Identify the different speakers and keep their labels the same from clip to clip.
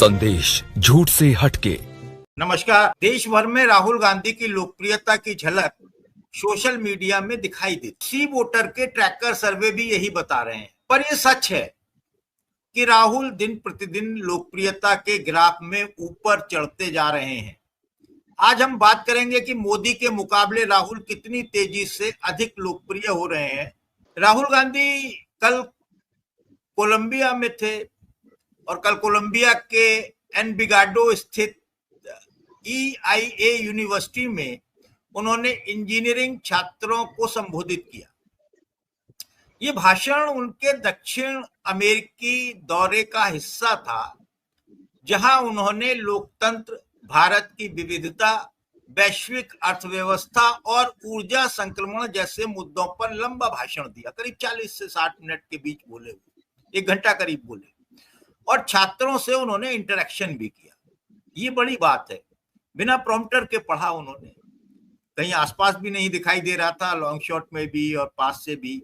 Speaker 1: संदेश झूठ से हटके।
Speaker 2: नमस्कार। देश भर में राहुल गांधी की लोकप्रियता की झलक सोशल मीडिया में दिखाई देती। सी वोटर के ट्रैकर सर्वे भी यही बता रहे हैं। पर यह सच है कि राहुल दिन प्रतिदिन लोकप्रियता के ग्राफ में ऊपर चढ़ते जा रहे हैं। आज हम बात करेंगे कि मोदी के मुकाबले राहुल कितनी तेजी से अधिक लोकप्रिय हो रहे हैं। राहुल गांधी कल कोलंबिया में थे और कल कोलंबिया के एनविगाडो स्थित EIA यूनिवर्सिटी में उन्होंने इंजीनियरिंग छात्रों को संबोधित किया। ये भाषण उनके दक्षिण अमेरिकी दौरे का हिस्सा था, जहां उन्होंने लोकतंत्र, भारत की विविधता, वैश्विक अर्थव्यवस्था और ऊर्जा संक्रमण जैसे मुद्दों पर लंबा भाषण दिया। करीब 40 से 60 मिनट के बीच बोले, 1 घंटा करीब बोले और छात्रों से उन्होंने इंटरेक्शन भी किया। ये बड़ी बात है। बिना प्रॉम्प्टर के पढ़ा उन्होंने, कहीं आसपास भी नहीं दिखाई दे रहा था, लॉन्ग शॉट में भी और पास से भी,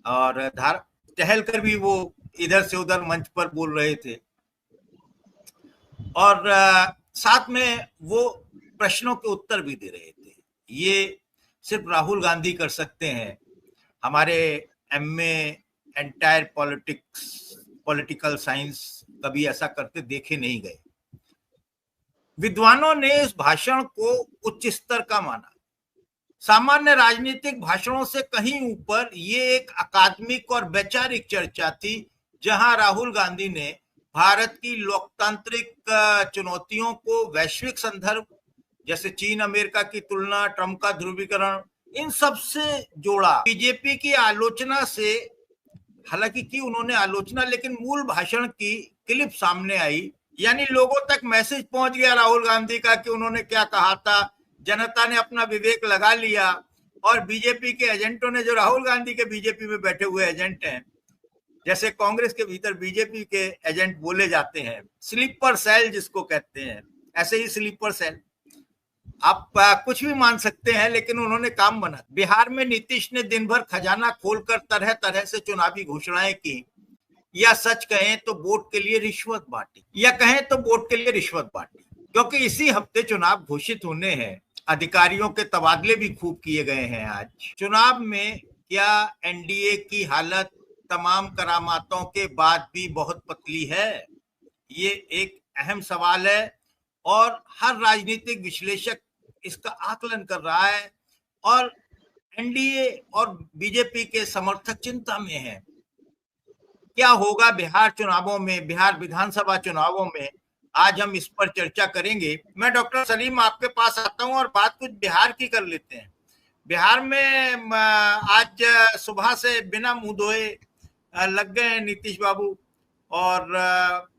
Speaker 2: और टहल कर भी वो इधर से उधर मंच पर बोल रहे थे और साथ में वो प्रश्नों के उत्तर भी दे रहे थे। ये सिर्फ राहुल गांधी कर सकते हैं। हमारे MA एंटायर पॉलिटिकल साइंस कभी ऐसा करते देखे नहीं गए। विद्वानों ने इस भाषण को उच्च स्तर का माना। सामान्य राजनीतिक भाषणों से कहीं ऊपर ये एक अकादमिक और वैचारिक चर्चा थी, जहां राहुल गांधी ने भारत की लोकतांत्रिक चुनौतियों को वैश्विक संदर्भ, जैसे चीन अमेरिका की तुलना, ट्रंप का ध्रुवीकरण, इन सब से जोड़ा। बीजेपी की आलोचना से, हालांकि की उन्होंने आलोचना, लेकिन मूल भाषण की क्लिप सामने आई, यानी लोगों तक मैसेज पहुंच गया राहुल गांधी का कि उन्होंने क्या कहा था। जनता ने अपना विवेक लगा लिया और बीजेपी के एजेंटों ने, जो राहुल गांधी के बीजेपी में बैठे हुए एजेंट हैं, जैसे कांग्रेस के भीतर बीजेपी के एजेंट बोले जाते हैं, स्लीपर सेल जिसको कहते हैं, ऐसे ही स्लीपर सेल आप कुछ भी मान सकते हैं, लेकिन उन्होंने काम बना। बिहार में नीतीश ने दिन भर खजाना खोलकर तरह तरह से चुनावी घोषणाएं की, या सच कहें तो वोट के लिए रिश्वत बांटी, क्योंकि इसी हफ्ते चुनाव घोषित होने हैं। अधिकारियों के तबादले भी खूब किए गए हैं। आज चुनाव में क्या NDA की हालत तमाम करामातों के बाद भी बहुत पतली है? ये एक अहम सवाल है और हर राजनीतिक विश्लेषक इसका आकलन कर रहा है और NDA और बीजेपी के समर्थक चिंता में हैं। क्या होगा बिहार चुनावों में, बिहार विधानसभा चुनावों में? आज हम इस पर चर्चा करेंगे। मैं डॉक्टर सलीम आपके पास आता हूं और बात कुछ बिहार की कर लेते हैं। बिहार में आज सुबह से बिना मुंह धोए लग गए नीतीश बाबू और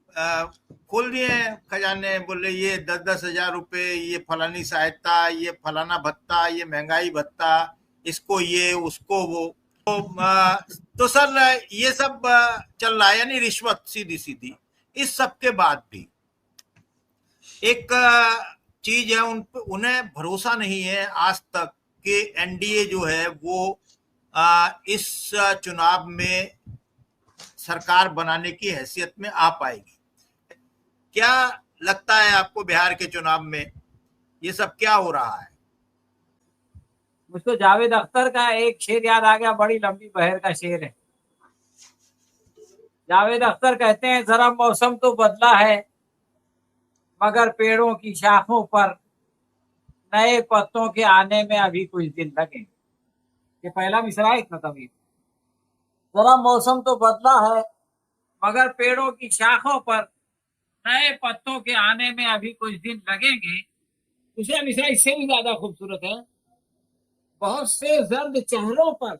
Speaker 2: खोल दिए खजाने। बोले ये 10-10 हजार रुपए, ये फलानी सहायता, ये फलाना भत्ता, ये महंगाई भत्ता, इसको ये, उसको वो। तो सर ये सब चल रहा है, यानी रिश्वत सीधी सीधी। इस सब के बाद भी एक चीज है, उन्हें भरोसा नहीं है आज तक कि NDA जो है वो इस चुनाव में सरकार बनाने की हैसियत में आ पाएगी। क्या लगता है आपको बिहार के चुनाव में ये सब क्या हो रहा है?
Speaker 3: मुझको जावेद अख्तर का एक शेर याद आ गया, बड़ी लंबी बहर का शेर है। जावेद अख्तर कहते हैं, जरा मौसम तो बदला है मगर पेड़ों की शाखों पर नए पत्तों के आने में अभी कुछ दिन लगेंगे। ये पहला मिसरा है इतना तभी। जरा मौसम तो बदला है मगर पेड़ों की शाखों पर नए पत्तों के आने में अभी कुछ दिन लगेंगे। दूसरा मिसरा इससे भी ज्यादा खूबसूरत है। बहुत से जर्द चेहरों पर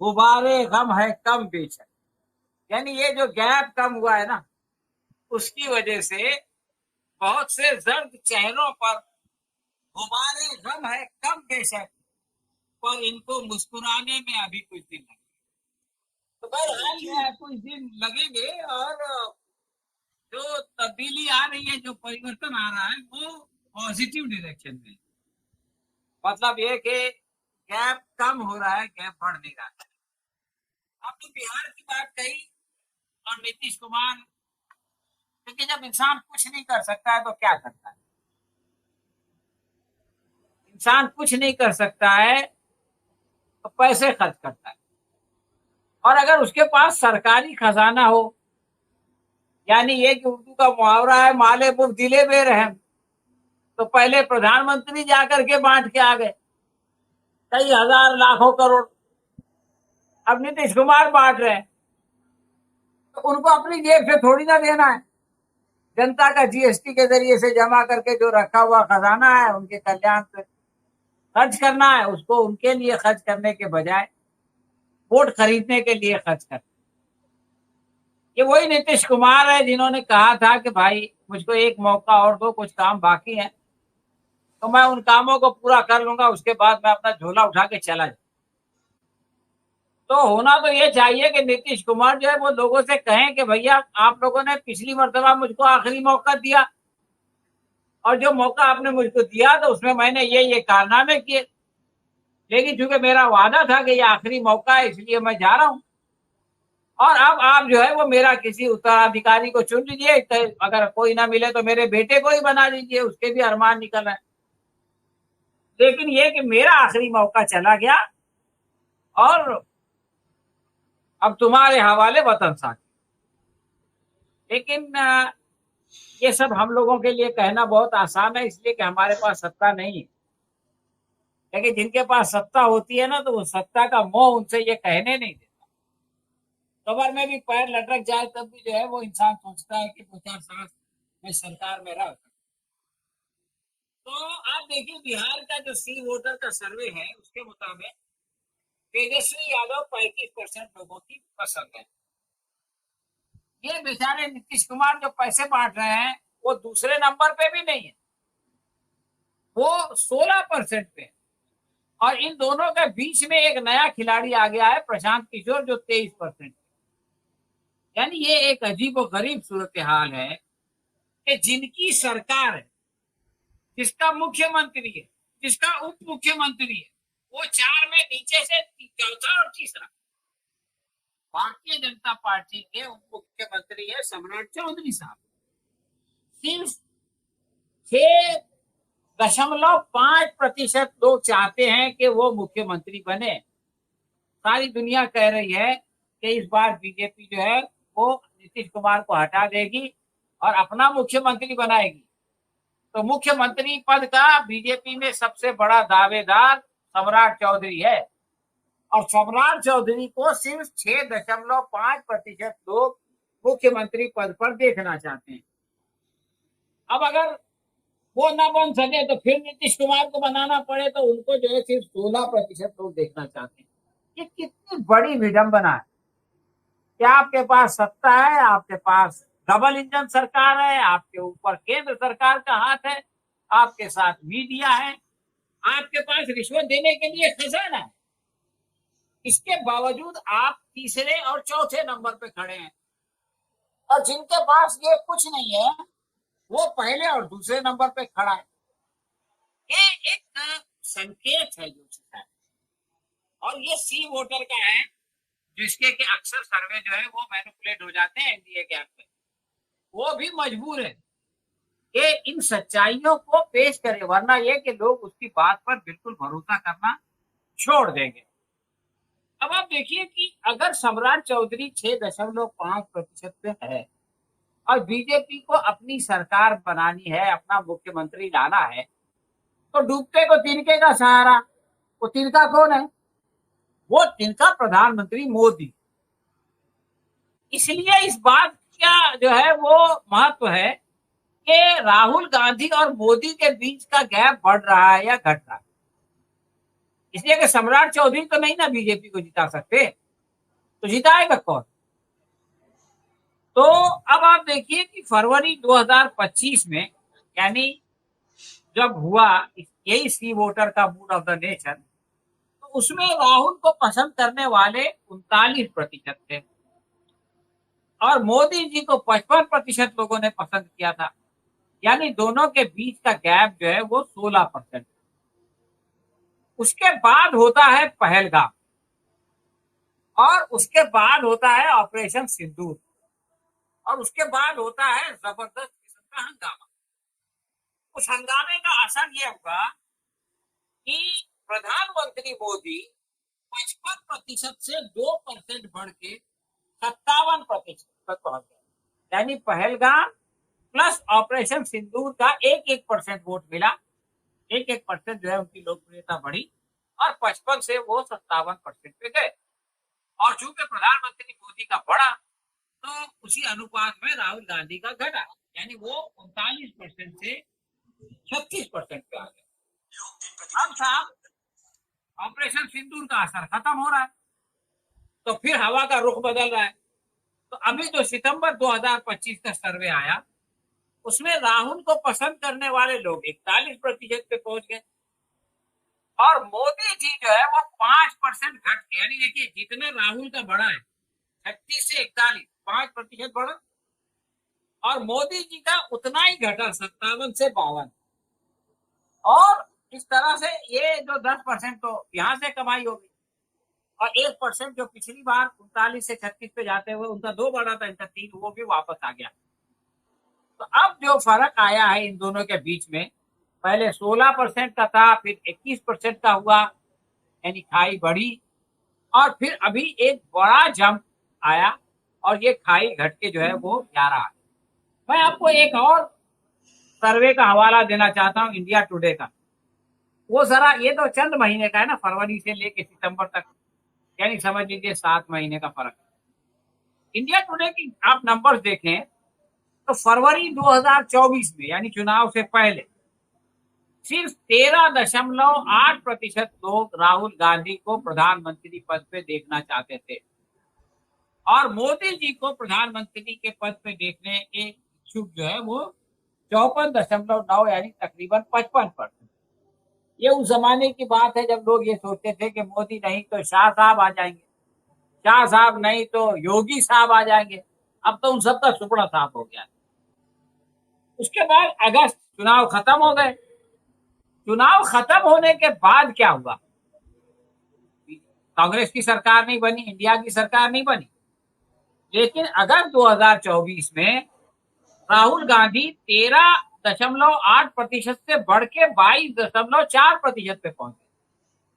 Speaker 3: गुब्बारे गम है कम बेशक। यानी ये जो गैप कम हुआ है ना, उसकी वजह से बहुत से जर्द चेहरों पर गुब्बारे गम है कम बेशक, पर इनको मुस्कुराने में अभी कुछ दिन लगेंगे। तो बहरहाल कुछ दिन लगेंगे और जो तब्दीली आ रही है, जो परिवर्तन आ रहा है, वो पॉजिटिव डायरेक्शन में। मतलब ये कि गैप कम हो रहा है, गैप बढ़ नहीं रहा है। आपने बिहार की बात कही और नीतीश कुमार क्योंकि जब इंसान कुछ नहीं कर सकता है तो क्या करता है? इंसान कुछ नहीं कर सकता है तो पैसे खर्च करता है। और अगर उसके पास सरकारी खजाना हो, यानी ये कि उर्दू का मुहावरा है माले मुफ्त दिले बेरहम, तो पहले प्रधानमंत्री जाकर के बांट के आ गए कई हजार लाखों करोड़, अब नीतीश कुमार बांट रहे हैं। तो उनको अपनी जेब से थोड़ी ना देना है, जनता का जीएसटी के जरिए से जमा करके जो रखा हुआ खजाना है उनके कल्याण पे खर्च करना है। उसको उनके लिए खर्च करने के बजाय वोट खरीदने के लिए खर्च करना। ये वही नीतीश कुमार है जिन्होंने कहा था कि भाई मुझको एक मौका और दो, कुछ काम बाकी है तो मैं उन कामों को पूरा कर लूंगा, उसके बाद मैं अपना झोला उठा के चला जाऊं। तो होना तो ये चाहिए कि नीतीश कुमार जो है वो लोगों से कहें कि भैया आप लोगों ने पिछली मर्तबा मुझको आखिरी मौका दिया और जो मौका आपने मुझको दिया तो उसमें मैंने ये कारनामे किए, लेकिन चूंकि मेरा वादा था कि ये आखिरी मौका है इसलिए मैं जा रहा हूं। और अब आप जो है वो मेरा किसी उत्तराधिकारी को चुन लीजिए, अगर कोई ना मिले तो मेरे बेटे को ही बना लीजिए, उसके भी अरमान निकल रहे हैं। लेकिन ये कि मेरा आखिरी मौका चला गया और अब तुम्हारे हवाले वतन साथी। लेकिन ये सब हम लोगों के लिए कहना बहुत आसान है, इसलिए कि हमारे पास सत्ता नहीं है। लेकिन जिनके पास सत्ता होती है ना तो वो सत्ता का मोह उनसे ये कहने नहीं देता। कबर में भी पैर लटक जाए तब भी जो है वो इंसान सोचता है कि 50 साल में सरकार में रह। तो आप देखिए बिहार का जो सी वोटर का सर्वे है उसके मुताबिक तेजस्वी यादव 35% लोगों की पसंद है। ये बेचारे नीतीश कुमार जो पैसे बांट रहे हैं वो दूसरे नंबर पे भी नहीं है, वो 16% पे है। और इन दोनों के बीच में एक नया खिलाड़ी आ गया है प्रशांत किशोर जो 23%। यानी ये एक अजीब और गरीब सूरत हाल है कि जिनकी सरकार है, जिसका मुख्यमंत्री है, जिसका उप मुख्यमंत्री है, वो चार में नीचे से चौथा और तीसरा। भारतीय जनता पार्टी के उप मुख्यमंत्री है सम्राट चौधरी साहब, सिर्फ 6.5% लोग चाहते हैं कि वो मुख्यमंत्री बने। सारी दुनिया कह रही है कि इस बार बीजेपी जो है वो नीतीश कुमार को हटा देगी और अपना मुख्यमंत्री बनाएगी। तो मुख्यमंत्री पद का बीजेपी में सबसे बड़ा दावेदार सम्राट चौधरी है और सम्राट चौधरी को सिर्फ 6.5% लोग मुख्यमंत्री पद पर देखना चाहते हैं। अब अगर वो ना बन सके तो फिर नीतीश कुमार को बनाना पड़े तो उनको जो है सिर्फ 16% लोग देखना चाहते हैं। ये कितनी बड़ी विडंबना है कि आपके पास सत्ता है, आपके पास डबल इंजन सरकार है, आपके ऊपर केंद्र सरकार का हाथ है, आपके साथ मीडिया है, आपके पास रिश्वत देने के लिए खजाना है। इसके बावजूद आप तीसरे और चौथे नंबर पे खड़े हैं और जिनके पास ये कुछ नहीं है वो पहले और दूसरे नंबर पे खड़ा है। ये एक संकेत है जो है और ये सी वोटर का है जिसके के अक्सर सर्वे जो है वो मैनिपुलेट हो जाते हैं एनडीए के पे। वो भी मजबूर है कि इन सच्चाइयों को पेश करे, वरना ये कि लोग उसकी बात पर बिल्कुल भरोसा करना छोड़ देंगे। अब आप देखिए कि अगर सम्राट चौधरी 6.5% पे है और बीजेपी को अपनी सरकार बनानी है, अपना मुख्यमंत्री लाना है, तो डूबते को तिनके का सहारा। वो तिनका कौन है? वो तिनका प्रधानमंत्री मोदी। इसलिए इस बात का जो है वो महत्व है कि राहुल गांधी और मोदी के बीच का गैप बढ़ रहा है या घट रहा है। इसलिए कि सम्राट चौधरी तो नहीं ना बीजेपी को जिता सकते, तो जिताएगा कौन? तो अब आप देखिए कि फरवरी 2025 में, यानी जब हुआ यही सी वोटर का मूड ऑफ द नेशन, तो उसमें राहुल को पसंद करने वाले 39% थे और मोदी जी को 55% लोगों ने पसंद किया था। यानी दोनों के बीच का गैप जो है वो 16%। उसके बाद होता है पहलगाम और उसके बाद होता है ऑपरेशन सिंदूर। और उसके बाद होता है जबरदस्त किस्म का हंगामा। उस हंगामे का असर यह हुआ कि प्रधानमंत्री मोदी 55% से 2% बढ़ के 57% तक पहुंच गए। यानी पहलगाम प्लस ऑपरेशन सिंदूर का 1% वोट मिला, 1% जो है उनकी लोकप्रियता बढ़ी और 55 से वो 57% पे गए। और चूंकि प्रधानमंत्री मोदी का बढ़ा तो उसी अनुपात में राहुल गांधी का घटा, यानी वो 39% से 36% पे आ गए। अब साहब ऑपरेशन सिंदूर का असर खत्म हो रहा है, तो फिर हवा का रुख बदल रहा है। तो अभी जो सितंबर 2025 का सर्वे आया उसमें राहुल को पसंद करने वाले लोग 41% पे पहुंच गए और मोदी जी जो है वो 5% घट के, यानी देखिए जितना राहुल का बढ़ा है 36 से 41, 5% बढ़ा, और मोदी जी का उतना ही घटा 57 से 52। और इस तरह से ये जो 10% तो यहाँ से कमाई होगी और 1% जो पिछली बार 39 से 36 पे जाते हुए उनका 2 बढ़ा था, इनका 3, वो भी वापस आ गया। तो अब जो फर्क आया है इन दोनों के बीच में, पहले 16% का था, फिर 21% का हुआ, यानी खाई बढ़ी, और फिर अभी एक बड़ा जंप आया और ये खाई घट के जो है वो 11 है। मैं आपको एक और सर्वे का हवाला देना चाहता हूँ, इंडिया टुडे का। वो जरा, ये तो चंद महीने का है ना, फरवरी से लेके सितंबर तक, यानी समझ लीजिए 7 महीने का फर्क। इंडिया टुडे की आप नंबर्स देखें तो फरवरी 2024 में, यानी चुनाव से पहले, सिर्फ 13.8% लोग राहुल गांधी को प्रधानमंत्री पद पे देखना चाहते थे और मोदी जी को प्रधानमंत्री के पद पे देखने के इच्छुक जो है वो 54.9, यानी तकरीबन 55%। ये उस जमाने की बात है जब लोग ये सोचते थे कि मोदी नहीं तो शाह साहब आ जाएंगे, शाह साहब नहीं तो योगी साहब आ जाएंगे। अब तो उन सबका सुपड़ा साफ हो गया। उसके बाद अगस्त चुनाव खत्म हो गए। चुनाव खत्म होने के बाद क्या हुआ? कांग्रेस की सरकार नहीं बनी, इंडिया की सरकार नहीं बनी, लेकिन अगस्त 2024 में राहुल गांधी 13.8% से बढ़ के 22.4% पे पहुंचे।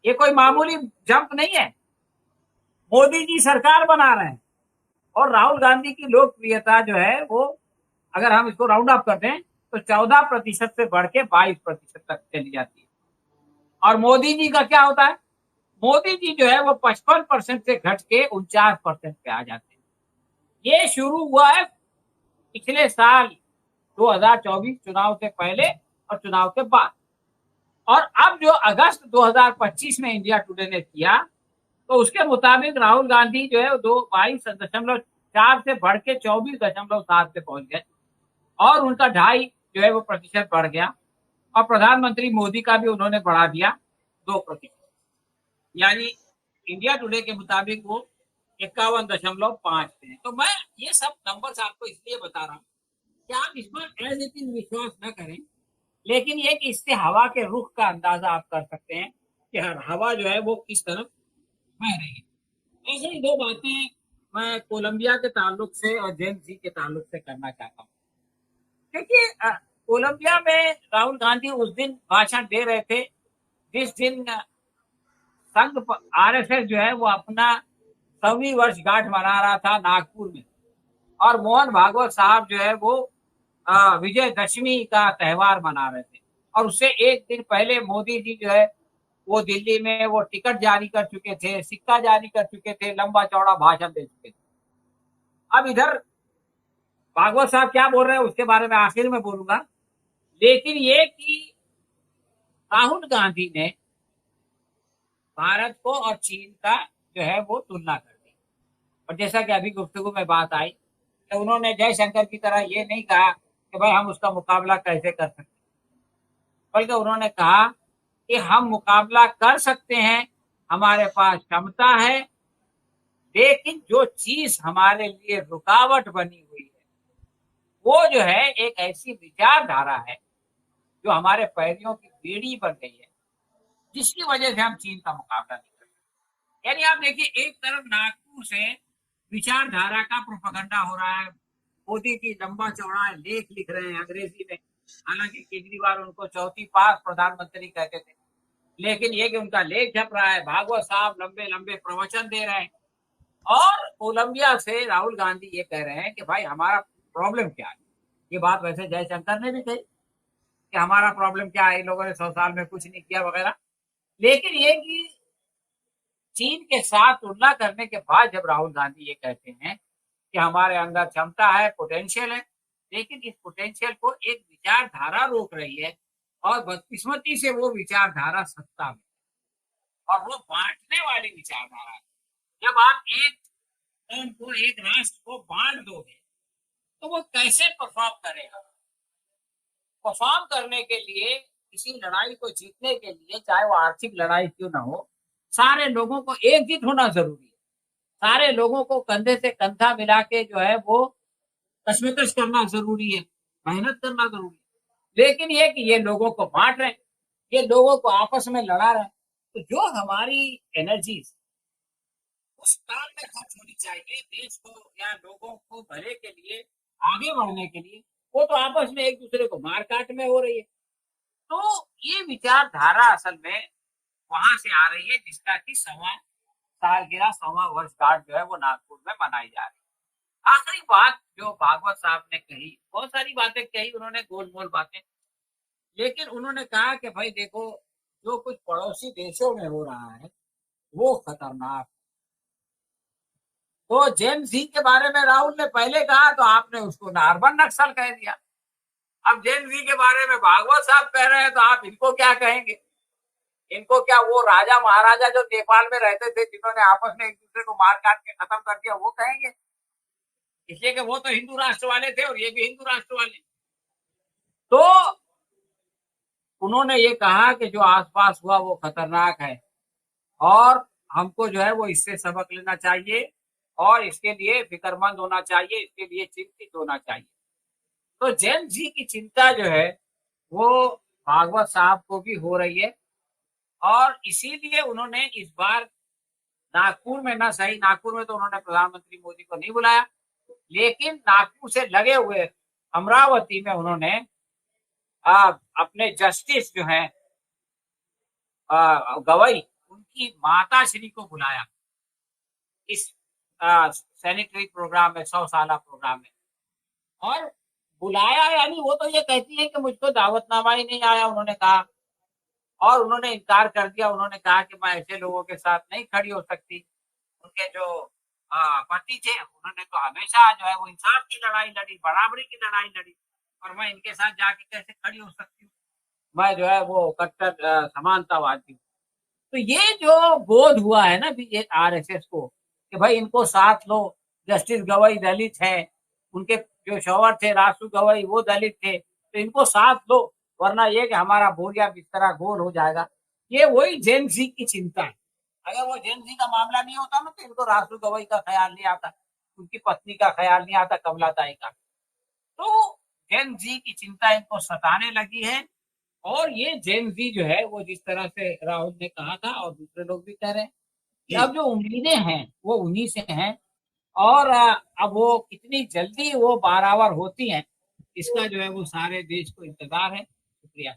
Speaker 3: ये कोई मामूली जंप नहीं है। मोदी जी सरकार बना रहे हैं और राहुल गांधी की लोकप्रियता जो है वो, अगर हम इसको राउंड अप कर दें तो 14% से बढ़ के 22% तक चली जाती है। और मोदी जी का क्या होता है? मोदी जी जो है वो 55% से घट के 49% पे आ जाते हैं। ये शुरू हुआ है पिछले साल 2024 चुनाव से पहले और चुनाव के बाद। और अब जो अगस्त 2025 में इंडिया टुडे ने किया तो उसके मुताबिक राहुल गांधी जो है 22.4 से बढ़ के 24.7 पे पहुंच गए और उनका 2.5 जो है वो प्रतिशत बढ़ गया। और प्रधानमंत्री मोदी का भी उन्होंने बढ़ा दिया 2%, यानी इंडिया टुडे के मुताबिक वो 51.5 पे है। तो मैं ये सब नंबर्स आपको इसलिए बता रहा हूँ कि आप इस पर एज इट इज विश्वास न करें, लेकिन ये कि इससे हवा के रुख का अंदाजा आप कर सकते हैं कि हवा जो है वो किस तरफ बह रही है। ऐसे ही 2 बातें मैं कोलंबिया के ताल्लुक से और जेन जी के ताल्लुक से करना चाहता हूँ। देखिए, कोलंबिया में राहुल गांधी उस दिन भाषण दे रहे थे जिस दिन संघ आरएसएस जो है वो अपना 100वीं वर्षगांठ मना रहा था नागपुर में, और मोहन भागवत साहब जो है वो विजयदशमी का त्योहार मना रहे थे। और उससे एक दिन पहले मोदी जी जो है वो दिल्ली में वो टिकट जारी कर चुके थे, सिक्का जारी कर चुके थे, लंबा चौड़ा भाषण दे चुके थे। अब इधर भागवत साहब क्या बोल रहे हैं उसके बारे में आखिर में बोलूंगा, लेकिन ये कि राहुल गांधी ने भारत को और चीन का जो है वो तुलना कर दी। और जैसा कि अभी गुफ्तगू में बात आई तो उन्होंने जयशंकर की तरह ये नहीं कहा कि भाई हम उसका मुकाबला कैसे कर सकते, बल्कि उन्होंने कहा कि हम मुकाबला कर सकते हैं, हमारे पास क्षमता है, लेकिन जो चीज हमारे लिए रुकावट बनी हुई है वो जो है एक ऐसी विचारधारा है जो हमारे पैरों की बेड़ी बन गई है, जिसकी वजह से हम चीन का मुकाबला नहीं कर सकते। यानी आप देखिए, एक तरफ नागपुर से विचारधारा का प्रोपगंडा हो रहा है, मोदी जी लंबा चौड़ा लेख लिख रहे हैं अंग्रेजी में। हालांकि केजरीवाल उनको चौथी पास प्रधानमंत्री कहते थे, लेकिन ये कि उनका लेख छप रहा है, भागवत साहब लंबे लंबे प्रवचन दे रहे हैं। और कोलंबिया से राहुल गांधी ये कह रहे हैं कि भाई हमारा प्रॉब्लम क्या है। ये बात वैसे जयशंकर ने भी कही कि हमारा प्रॉब्लम क्या है, इन लोगों ने 100 साल में कुछ नहीं किया वगैरह। लेकिन ये कि चीन के साथ तुलना करने के बाद जब राहुल गांधी ये कहते हैं कि हमारे अंदर क्षमता है, पोटेंशियल है, लेकिन इस पोटेंशियल को एक विचारधारा रोक रही है और बदकिस्मती से वो विचारधारा सत्ता में, और वो बांटने वाली विचारधारा है। जब आप एक कौम को, एक राष्ट्र को बांट दोगे तो वो कैसे परफॉर्म करेगा। परफॉर्म करने के लिए, किसी लड़ाई को जीतने के लिए, चाहे वो आर्थिक लड़ाई क्यों ना हो, सारे लोगों को एकजुट होना जरूरी है। सारे लोगों को कंधे से कंधा मिला के जो है वो कशमकश करना जरूरी है, मेहनत करना जरूरी है। लेकिन ये कि ये लोगों को बांट रहे हैं, ये लोगों को आपस में लड़ा रहे हैं। तो जो हमारी एनर्जीज उस काम में खर्च होनी चाहिए देश को या लोगों को भले के लिए, आगे बढ़ने के लिए, वो तो आपस में एक दूसरे को मार काट में हो रही है। तो ये विचारधारा असल में वहां से आ रही है, जिसका कि 1.25 वर्षगांठ जो है वो नागपुर में मनाई जा रही है। आखिरी बात जो भागवत साहब ने कही, बहुत सारी बातें कही उन्होंने, गोल मोल बातें, लेकिन उन्होंने कहा कि भाई देखो, जो कुछ पड़ोसी देशों में हो रहा है वो खतरनाक। तो जेन जी के बारे में राहुल ने पहले कहा तो आपने उसको नार्बन नक्सल कह दिया। अब जेन जी के बारे में भागवत साहब कह रहे हैं तो आप इनको क्या कहेंगे। इनको क्या वो राजा महाराजा जो नेपाल में रहते थे, जिन्होंने आपस में एक दूसरे को मार काट के खत्म कर दिया, वो कहेंगे। इसलिए कि वो तो हिंदू राष्ट्र वाले थे और ये भी हिंदू राष्ट्र वाले। तो उन्होंने ये कहा कि जो आसपास हुआ वो खतरनाक है और हमको जो है वो इससे सबक लेना चाहिए और इसके लिए फिक्रमंद होना चाहिए, इसके लिए चिंतित होना चाहिए। तो जैन जी की चिंता जो है वो भागवत साहब को भी हो रही है और इसीलिए उन्होंने इस बार नागपुर में, ना सही नागपुर में तो उन्होंने प्रधानमंत्री मोदी को नहीं बुलाया, लेकिन नागपुर से लगे हुए अमरावती में उन्होंने अपने जस्टिस जो है गवई, उनकी माता श्री को बुलाया इस सैनिटरी प्रोग्राम में, 100 साला प्रोग्राम में। और बुलाया यानी वो तो ये कहती है कि मुझको दावतनामा ही नहीं आया, उन्होंने कहा, और उन्होंने इनकार कर दिया। उन्होंने कहा कि मैं ऐसे लोगों के साथ नहीं खड़ी हो सकती। उनके जो पति थे उन्होंने तो हमेशा जो है वो इंसाफ की लड़ाई लड़ी, बराबरी की लड़ाई लड़ी, और मैं इनके साथ जाके कैसे खड़ी हो सकती हूँ। मैं जो है वो कट्टर समानतावादी हूँ। तो ये जो बोध हुआ है ना आरएसएस को कि भाई इनको साथ लो। जस्टिस गवई दलित है, उनके जो शौहर थे रासू गवई वो दलित थे, तो इनको साथ लो, वरना ये कि हमारा बोरिया बिस्तरा गोल हो जाएगा। ये वही जेन जी की चिंता है। अगर वो जेन जी का मामला नहीं होता ना तो इनको रासू गवई का ख्याल नहीं आता, उनकी पत्नी का ख्याल नहीं आता, कमला ताई का। तो जेन जी की चिंता इनको सताने लगी है। और ये जेन जी जो है वो जिस तरह से राहुल ने कहा था और दूसरे लोग भी कह रहे हैं कि अब जो उम्मीदें हैं वो उन्हीं से हैं, और अब वो कितनी जल्दी वो बारावर होती हैं, इसका जो है वो सारे देश को इंतजार है। शुक्रिया।